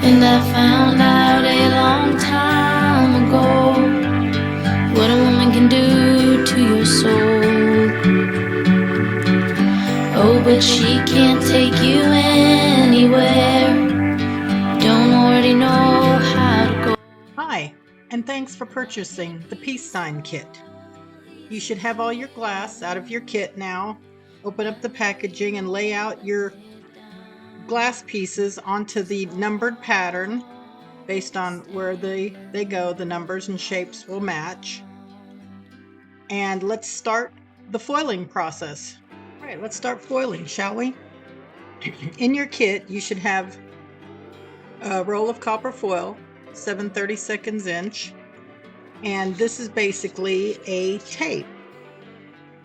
And I found out a long time ago what a woman can do to your soul. Oh, but she can't take you anywhere. Don't already know how to go. Hi, and thanks for purchasing the peace sign kit. You should have all your glass out of your kit now. Open up the packaging and lay out your glass pieces onto the numbered pattern. Based on where they go, the numbers and shapes will match. And let's start the foiling process. All right, let's start foiling, shall we? In your kit, you should have a roll of copper foil, 7/32 inch, and this is basically a tape.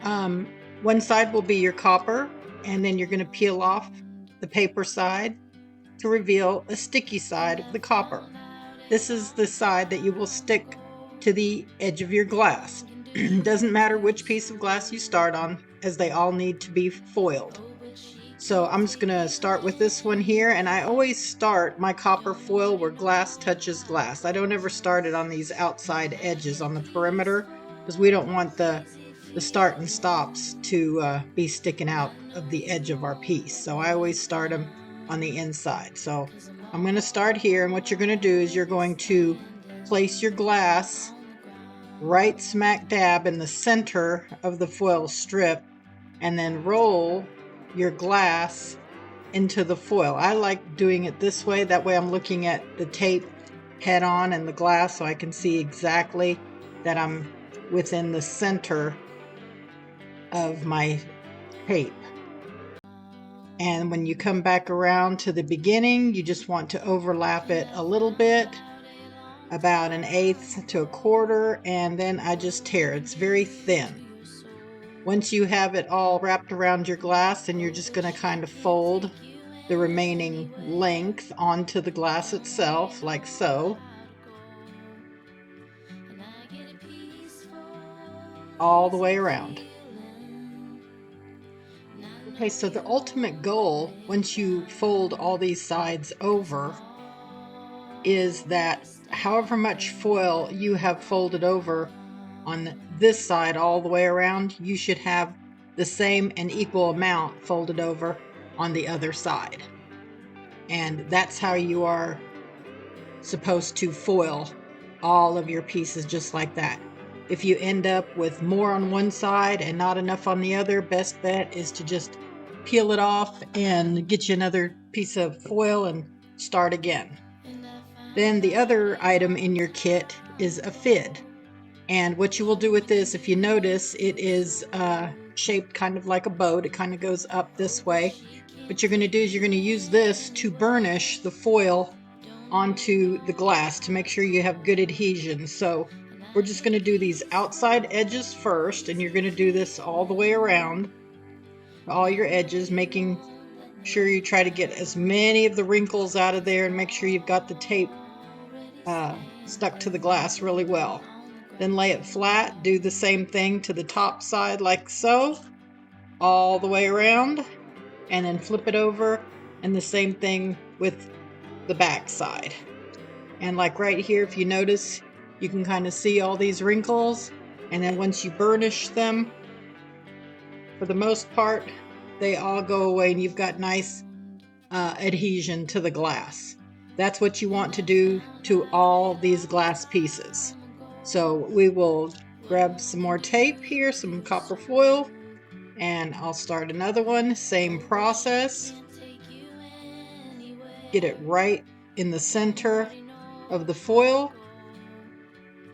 One side will be your copper, and then you're going to peel off the paper side to reveal a sticky side of the copper. This is the side that you will stick to the edge of your glass. Doesn't matter which piece of glass you start on, as they all need to be foiled. So I'm just going to start with this one here, and I always start my copper foil where glass touches glass. I don't ever start it on these outside edges on the perimeter, because we don't want the start and stops to be sticking out of the edge of our piece. So I always start them on the inside. So I'm going to start here, and what you're going to do is you're going to place your glass right smack dab in the center of the foil strip, and then roll your glass into the foil. I like doing it this way. That way I'm looking at the tape head on and the glass, so I can see exactly that I'm within the center of my tape. And when you come back around to the beginning, you just want to overlap it a little bit, about 1/8 to 1/4, and then I just tear. It's very thin. Once you have it all wrapped around your glass, then you're just going to kind of fold the remaining length onto the glass itself, like so. All the way around. Okay, so the ultimate goal, once you fold all these sides over, is that however much foil you have folded over on this side all the way around, you should have the same and equal amount folded over on the other side. And that's how you are supposed to foil all of your pieces, just like that. If you end up with more on one side and not enough on the other, best bet is to just peel it off and get you another piece of foil and start again. Then the other item in your kit is a fid. And what you will do with this, if you notice, it is shaped kind of like a boat. It kind of goes up this way. What you're going to do is you're going to use this to burnish the foil onto the glass to make sure you have good adhesion. So we're just going to do these outside edges first, and you're going to do this all the way around, all your edges, making sure you try to get as many of the wrinkles out of there and make sure you've got the tape stuck to the glass really well. Then lay it flat, do the same thing to the top side like so, all the way around, and then flip it over, and the same thing with the back side. And like right here, if you notice, you can kind of see all these wrinkles, and then once you burnish them, for the most part, they all go away and you've got nice adhesion to the glass. That's what you want to do to all these glass pieces. So we will grab some more tape here, some copper foil, and I'll start another one. Same process. Get it right in the center of the foil,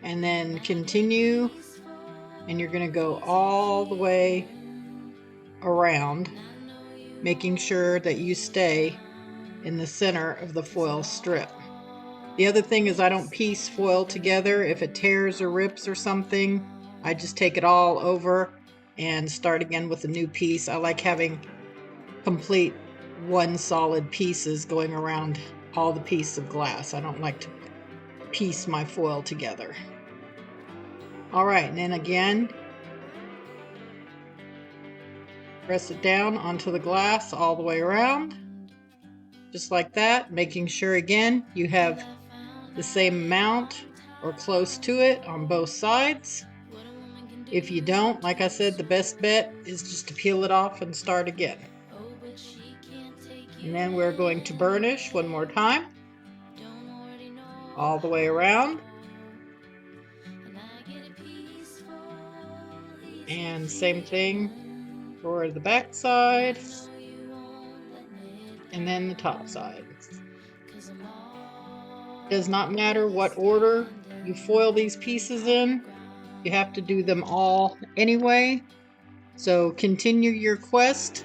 and then continue, and you're going to go all the way around, making sure that you stay in the center of the foil strip. The other thing is I don't piece foil together. If it tears or rips or something, I just take it all over and start again with a new piece. I like having complete one solid pieces going around all the pieces of glass. I don't like to piece my foil together. All right, and then again, press it down onto the glass all the way around. just like that, making sure again you have the same amount or close to it on both sides. If you don't, like I said, the best bet is just to peel it off and start again. And then we're going to burnish one more time, all the way around. And same thing for the back side, and then the top side. Does not matter what order you foil these pieces in, you have to do them all anyway. So continue your quest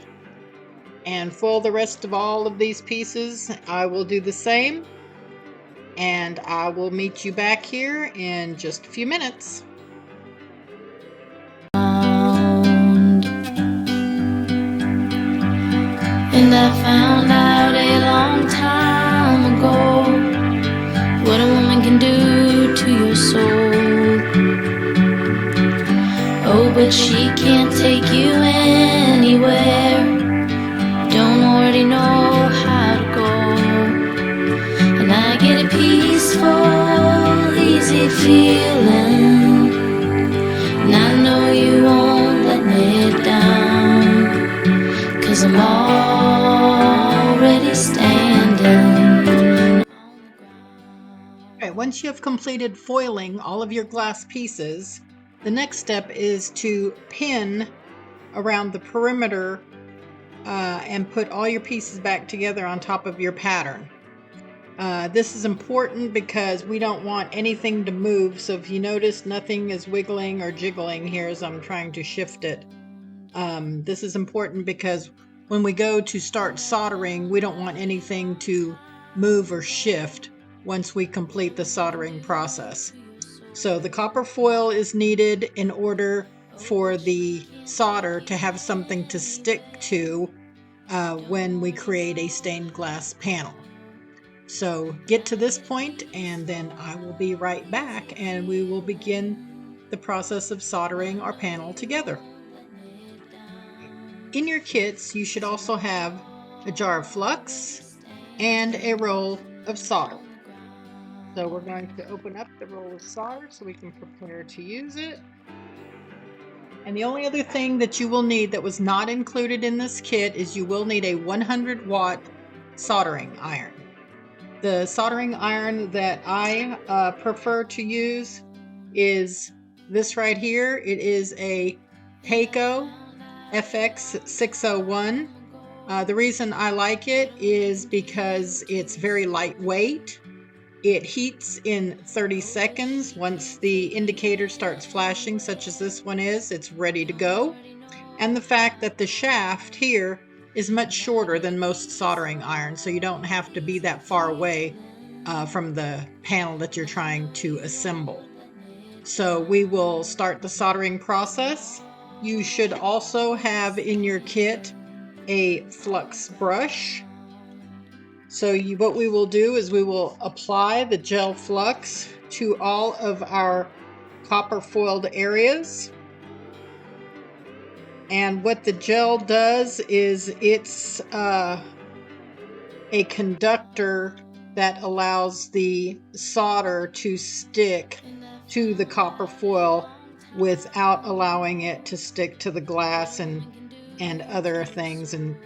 and foil the rest of all of these pieces. I will do the same, and I will meet you back here in just a few minutes. And I found out a long time ago what a woman can do to your soul. Oh, but she can't take you anywhere. Don't already know how to go. And I get a peaceful, easy feeling, and I know you won't let me down, 'cause I'm already standing. Okay, once you have completed foiling all of your glass pieces, the next step is to pin around the perimeter and put all your pieces back together on top of your pattern. This is important because we don't want anything to move. So if you notice nothing is wiggling or jiggling here as I'm trying to shift it, this is important because when we go to start soldering, we don't want anything to move or shift once we complete the soldering process. So the copper foil is needed in order for the solder to have something to stick to when we create a stained glass panel. So get to this point and then I will be right back and we will begin the process of soldering our panel together. In your kits, you should also have a jar of flux and a roll of solder. So we're going to open up the roll of solder so we can prepare to use it. And the only other thing that you will need that was not included in this kit is you will need a 100-watt soldering iron. The soldering iron that I prefer to use is this right here. It is a Heiko FX601. The reason I like it is because it's very lightweight. It heats in 30 seconds. Once the indicator starts flashing, such as this one is, it's ready to go. And the fact that the shaft here is much shorter than most soldering irons, so you don't have to be that far away from the panel that you're trying to assemble. So we will start the soldering process. You should also have in your kit a flux brush. So what we will do is we will apply the gel flux to all of our copper foiled areas. And what the gel does is it's a conductor that allows the solder to stick to the copper foil without allowing it to stick to the glass and other things. And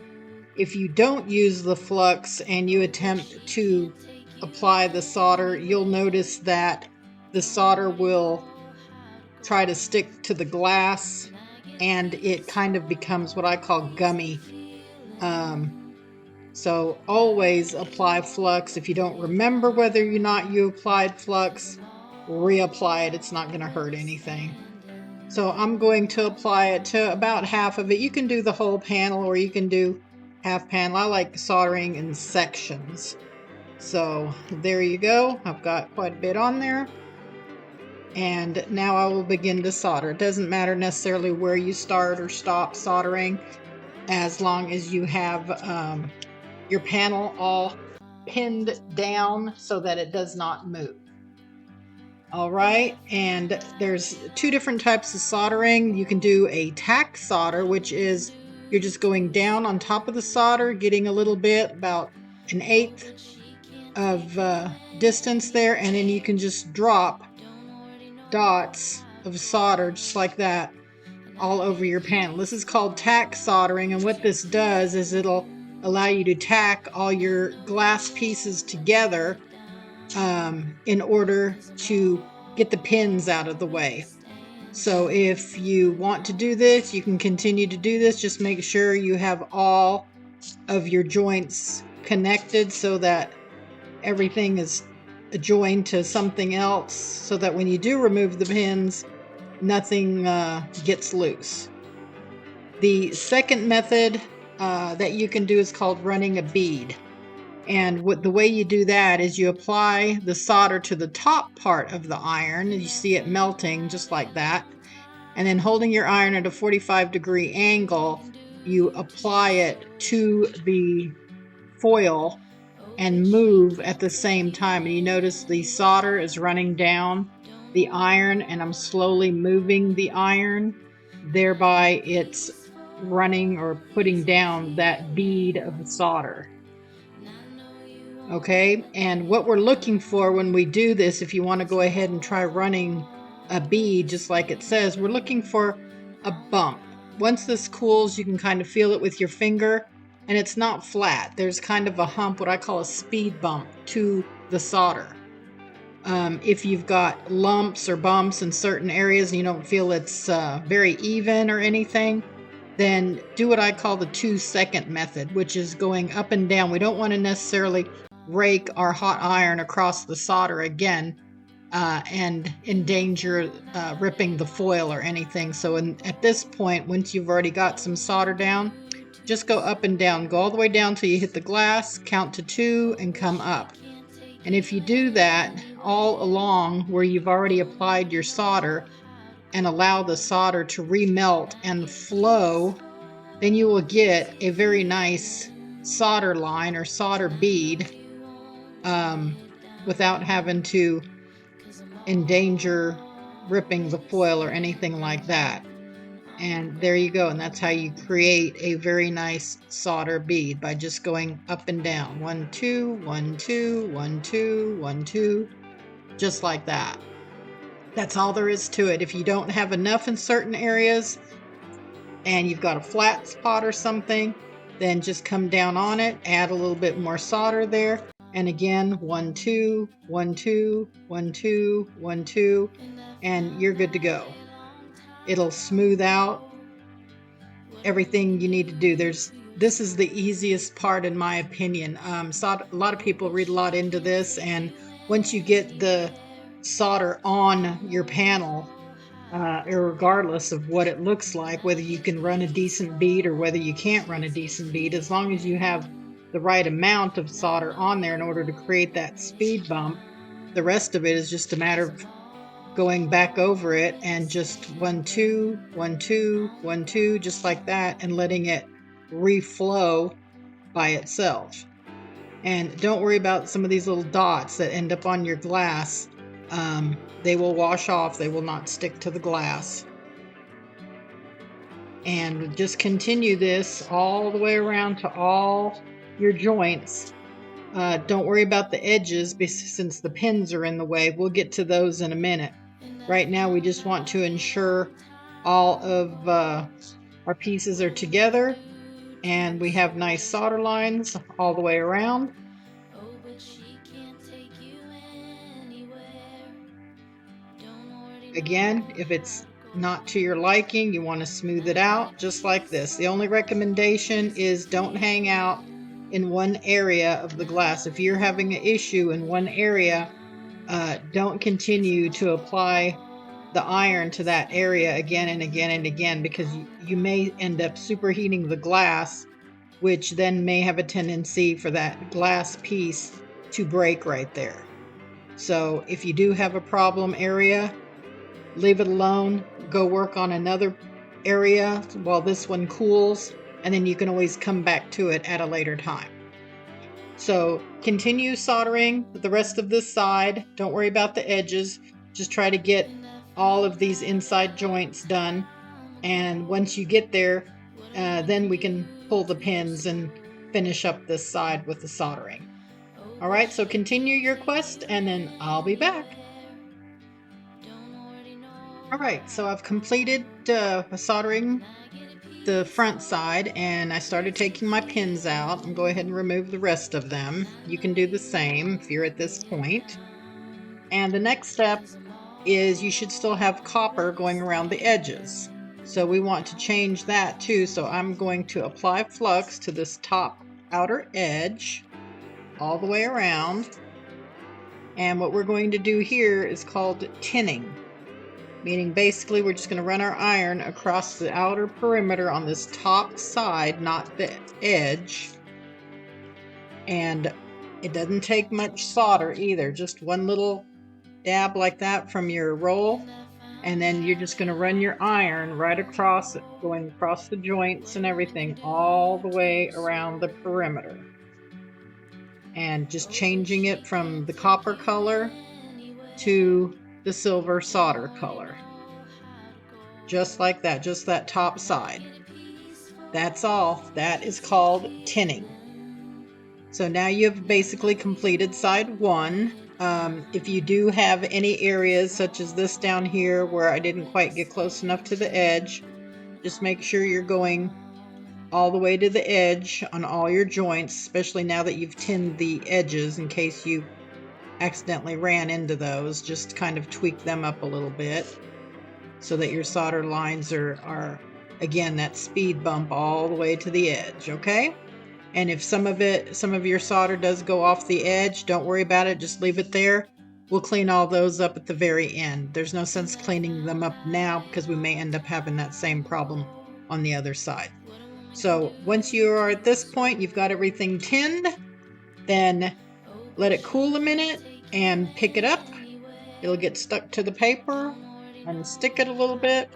if you don't use the flux and you attempt to apply the solder, you'll notice that the solder will try to stick to the glass and it kind of becomes what I call gummy. So always apply flux. If you don't remember whether or not you applied flux, reapply it. It's not going to hurt anything. So I'm going to apply it to about half of it. You can do the whole panel or you can do half panel. I like soldering in sections. So there you go. I've got quite a bit on there. And now I will begin to solder. It doesn't matter necessarily where you start or stop soldering, as long as you have your panel all pinned down so that it does not move. All right, and there's two different types of soldering. You can do a tack solder, which is you're just going down on top of the solder, getting a little bit, about an eighth of distance there, and then you can just drop dots of solder just like that all over your panel. This is called tack soldering, and what this does is it'll allow you to tack all your glass pieces together in order to get the pins out of the way. So if you want to do this, you can continue to do this. Just make sure you have all of your joints connected so that everything is joined to something else, so that when you do remove the pins, nothing gets loose. The second method that you can do is called running a bead. And the way you do that is you apply the solder to the top part of the iron, and you see it melting just like that. And then holding your iron at a 45-degree angle, you apply it to the foil and move at the same time. And you notice the solder is running down the iron, and I'm slowly moving the iron. Thereby it's running or putting down that bead of solder. Okay, and what we're looking for when we do this, if you want to go ahead and try running a bead just like it says, we're looking for a bump. Once this cools, you can kind of feel it with your finger, and it's not flat. There's kind of a hump, what I call a speed bump to the solder. If you've got lumps or bumps in certain areas and you don't feel it's very even or anything, then do what I call the 2-second method, which is going up and down. We don't want to necessarily rake our hot iron across the solder again and endanger ripping the foil or anything. So at this point, once you've already got some solder down, just go up and down. Go all the way down till you hit the glass, count to 2, and come up. And if you do that all along where you've already applied your solder and allow the solder to remelt and flow, then you will get a very nice solder line or solder bead without having to endanger ripping the foil or anything like that. And there you go, and that's how you create a very nice solder bead, by just going up and down. 1, 2, 1, 2, 1, 2, 1, 2, just like that. That's all there is to it. If you don't have enough in certain areas and you've got a flat spot or something, then just come down on it, add a little bit more solder there, and again, 1, 2, 1, 2, 1, 2, 1, 2, and you're good to go. It'll smooth out everything you need to do. This is the easiest part in my opinion. So a lot of people read a lot into this, and once you get the solder on your panel, regardless of what it looks like, whether you can run a decent bead or whether you can't run a decent bead, as long as you have the right amount of solder on there in order to create that speed bump, the rest of it is just a matter of going back over it and just 1, 2, 1, 2, 1, 2, just like that, and letting it reflow by itself. And don't worry about some of these little dots that end up on your glass. They will wash off. They will not stick to the glass. And just continue this all the way around to all your joints. Don't worry about the edges since the pins are in the way. We'll get to those in a minute. Right now we just want to ensure all of our pieces are together and we have nice solder lines all the way around. Again, if it's not to your liking, you want to smooth it out just like this. The only recommendation is don't hang out in one area of the glass. If you're having an issue in one area, don't continue to apply the iron to that area again and again and again, because you may end up superheating the glass, which then may have a tendency for that glass piece to break right there. So if you do have a problem area, leave it alone, go work on another area while this one cools, and then you can always come back to it at a later time. So continue soldering the rest of this side. Don't worry about the edges. Just try to get all of these inside joints done. And once you get there, then we can pull the pins and finish up this side with the soldering. All right, so continue your quest and then I'll be back. All right, so I've completed soldering the front side and I started taking my pins out. And go ahead and remove the rest of them. You can do the same if you're at this point. And the next step is you should still have copper going around the edges. So we want to change that too. So I'm going to apply flux to this top outer edge all the way around. And what we're going to do here is called tinning. Meaning basically we're just going to run our iron across the outer perimeter on this top side, not the edge. And it doesn't take much solder either, just one little dab like that from your roll. And then you're just going to run your iron right across it, going across the joints and everything all the way around the perimeter. And just changing it from the copper color to the silver solder color. Just like that, just that top side. That's all. That is called tinning. So now you've basically completed side one. If you do have any areas such as this down here where I didn't quite get close enough to the edge, just make sure you're going all the way to the edge on all your joints, especially now that you've tinned the edges in case you accidentally ran into those. Just kind of tweak them up a little bit so that your solder lines are again that speed bump all the way to the edge, okay? And if some of your solder does go off the edge, don't worry about it, just leave it there. We'll clean all those up at the very end. There's no sense cleaning them up now because we may end up having that same problem on the other side. So once you are at this point, you've got everything tinned, then let it cool a minute and pick it up. It'll get stuck to the paper, and stick it a little bit,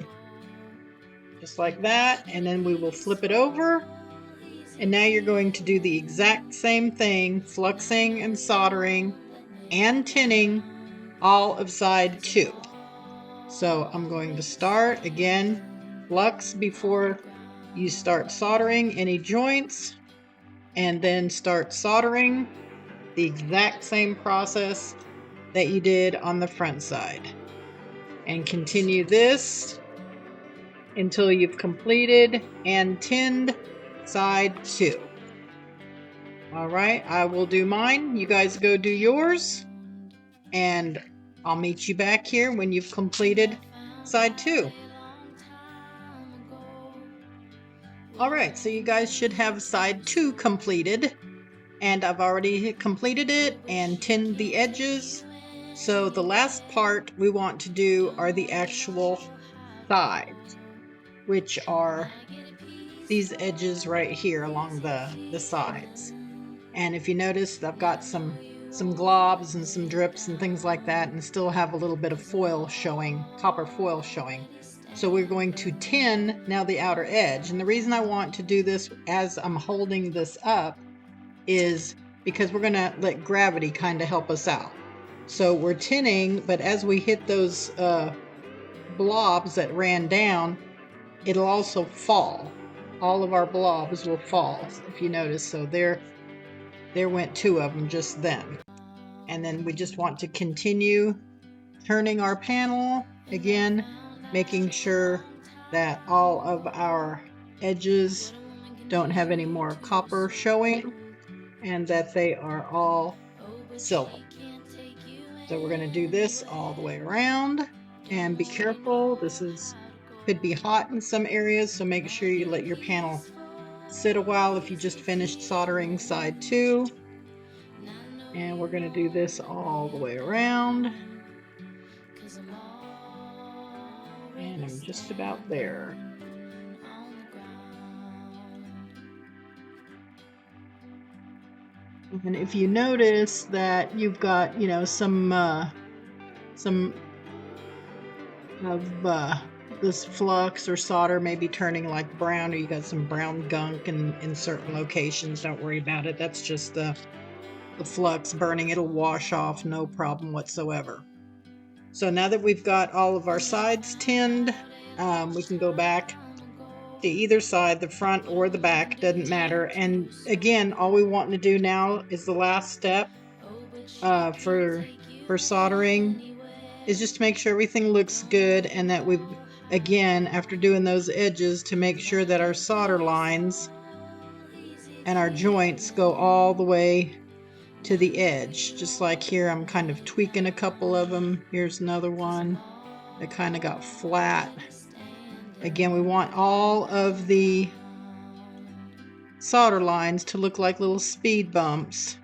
just like that, and then we will flip it over. And now you're going to do the exact same thing, fluxing and soldering and tinning all of side two. So I'm going to start again, flux before you start soldering any joints, and then start soldering the exact same process that you did on the front side. And continue this until you've completed and tinned side two. All right, I will do mine. You guys go do yours, and I'll meet you back here when you've completed side two. All right, so you guys should have side two completed, and I've already completed it and tinned the edges. So the last part we want to do are the actual sides, which are these edges right here along the sides. And if you notice, I've got some globs and some drips and things like that, and still have a little bit of foil showing, copper foil showing. So we're going to tin now the outer edge. And the reason I want to do this as I'm holding this up is because we're going to let gravity kind of help us out. So we're tinning, but as we hit those blobs that ran down, it'll also fall. All of our blobs will fall, if you notice. So there went two of them just then. And then we just want to continue turning our panel again, making sure that all of our edges don't have any more copper showing and that they are all silver. So we're going to do this all the way around, and be careful. This could be hot in some areas, so make sure you let your panel sit a while if you just finished soldering side two. And we're going to do this all the way around. And I'm just about there. And if you notice that you've got, some of this flux or solder maybe turning like brown, or you got some brown gunk in certain locations, don't worry about it. That's just the flux burning. It'll wash off, no problem whatsoever. So now that we've got all of our sides tinned, we can go back to either side, the front or the back, doesn't matter. And again, all we want to do now is the last step for soldering is just to make sure everything looks good, and that we've, again, after doing those edges, to make sure that our solder lines and our joints go all the way to the edge. Just like here, I'm kind of tweaking a couple of them. Here's another one that kind of got flat. Again, we want all of the solder lines to look like little speed bumps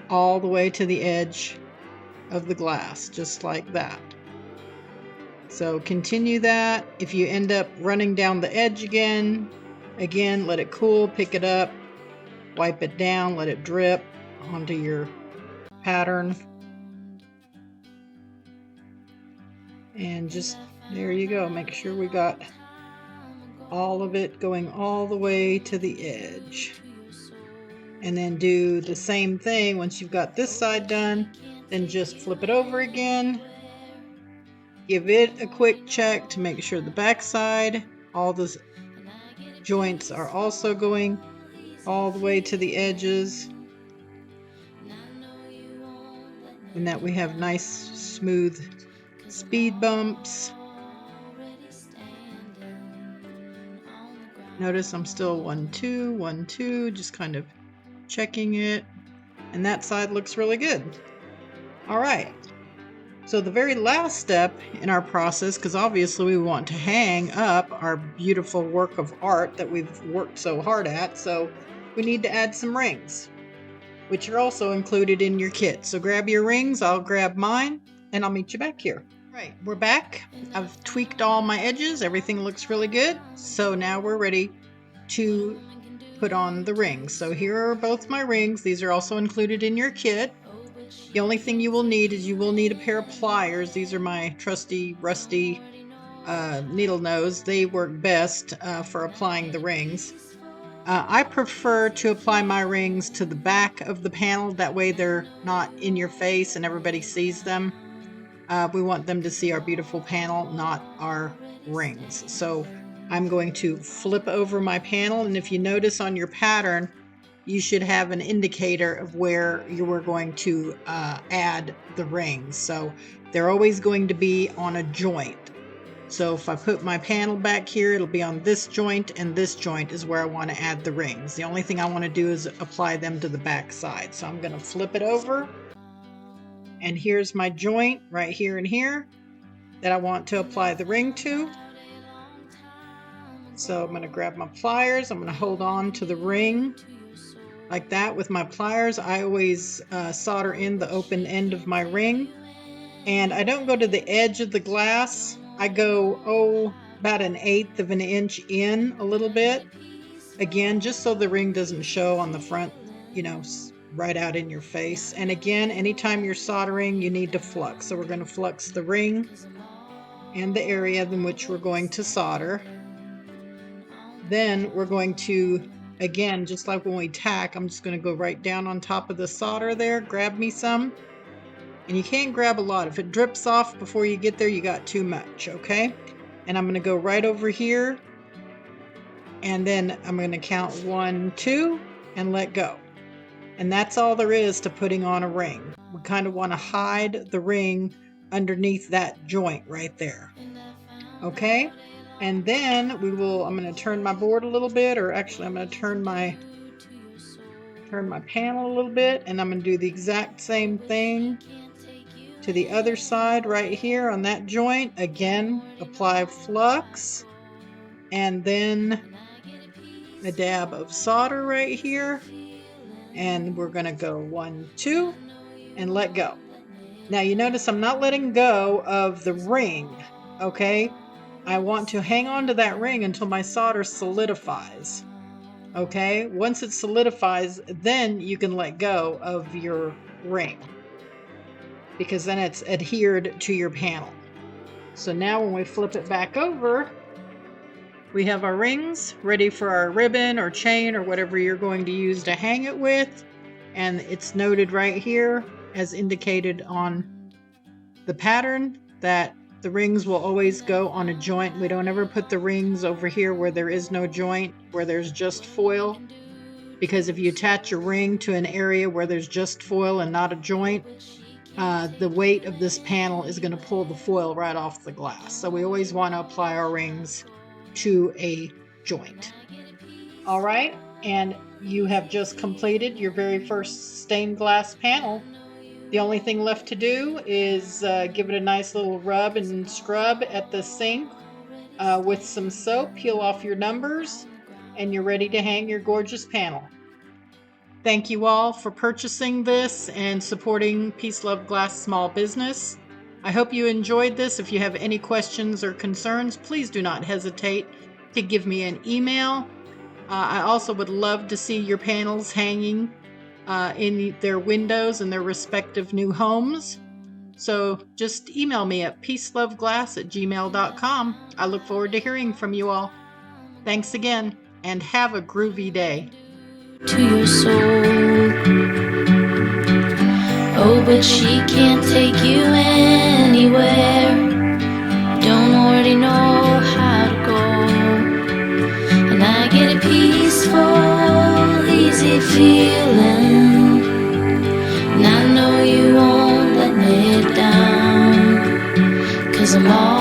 all the way to the edge of the glass, just like that. So continue that. If you end up running down the edge again, let it cool, pick it up, wipe it down, let it drip onto your pattern. And just, there you go. Make sure we got all of it going all the way to the edge. And then do the same thing once you've got this side done. Then just flip it over again. Give it a quick check to make sure the back side, all the joints are also going all the way to the edges. And that we have nice smooth speed bumps. Notice I'm still 1, 2, 1, 2, just kind of checking it. And that side looks really good. All right. So the very last step in our process, because obviously we want to hang up our beautiful work of art that we've worked so hard at, so we need to add some rings, which are also included in your kit. So grab your rings, I'll grab mine, and I'll meet you back here. Right, we're back. I've tweaked all my edges. Everything looks really good. So now we're ready to put on the rings. So here are both my rings. These are also included in your kit. The only thing you will need is you will need a pair of pliers. These are my trusty, rusty needle nose. They work best for applying the rings. I prefer to apply my rings to the back of the panel. That way they're not in your face and everybody sees them. We want them to see our beautiful panel, not our rings. So I'm going to flip over my panel, and if you notice on your pattern, you should have an indicator of where you were going to add the rings. So they're always going to be on a joint. So if I put my panel back here, it'll be on this joint, and this joint is where I want to add the rings. The only thing I want to do is apply them to the back side. So I'm going to flip it over, and here's my joint right here and here that I want to apply the ring to. So I'm going to grab my pliers. I'm going to hold on to the ring like that with my pliers. I always solder in the open end of my ring, and I don't go to the edge of the glass. I go about 1/8 of an inch in a little bit, again just so the ring doesn't show on the front, you know, right out in your face. And again, anytime you're soldering, you need to flux. So we're going to flux the ring and the area in which we're going to solder. Then we're going to, again, just like when we tack, I'm just going to go right down on top of the solder there, grab me some. And you can't grab a lot. If it drips off before you get there, you got too much, okay? And I'm going to go right over here, and then I'm going to count 1, 2, and let go. And that's all there is to putting on a ring. We kind of want to hide the ring underneath that joint right there, okay? And then I'm going to turn my board a little bit, or actually I'm going to turn my panel a little bit, and I'm going to do the exact same thing to the other side right here on that joint. Again, apply flux, and then a dab of solder right here, and we're going to go 1, 2, and let go. Now you notice I'm not letting go of the ring, okay? I want to hang on to that ring until my solder solidifies. Okay, once it solidifies, then you can let go of your ring, because then it's adhered to your panel. So now when we flip it back over, we have our rings ready for our ribbon or chain or whatever you're going to use to hang it with. And it's noted right here as indicated on the pattern that The rings will always go on a joint. We don't ever put the rings over here where there is no joint, where there's just foil. Because if you attach a ring to an area where there's just foil and not a joint, the weight of this panel is going to pull the foil right off the glass. So we always want to apply our rings to a joint. All right, and you have just completed your very first stained glass panel. The only thing left to do is give it a nice little rub and scrub at the sink with some soap, peel off your numbers, and you're ready to hang your gorgeous panel. Thank you all for purchasing this and supporting PeaceLuvGlass small business. I hope you enjoyed this. If you have any questions or concerns, please do not hesitate to give me an email. I also would love to see your panels hanging in their windows in their respective new homes. So just email me at PeaceLuvGlass@gmail.com. I look forward to hearing from you all. Thanks again, and have a groovy day. To your soul. Oh, but she can't take you anywhere. Don't already know how to go. And I get a peaceful, easy feeling. And I know you won't let me down. 'Cause I'm all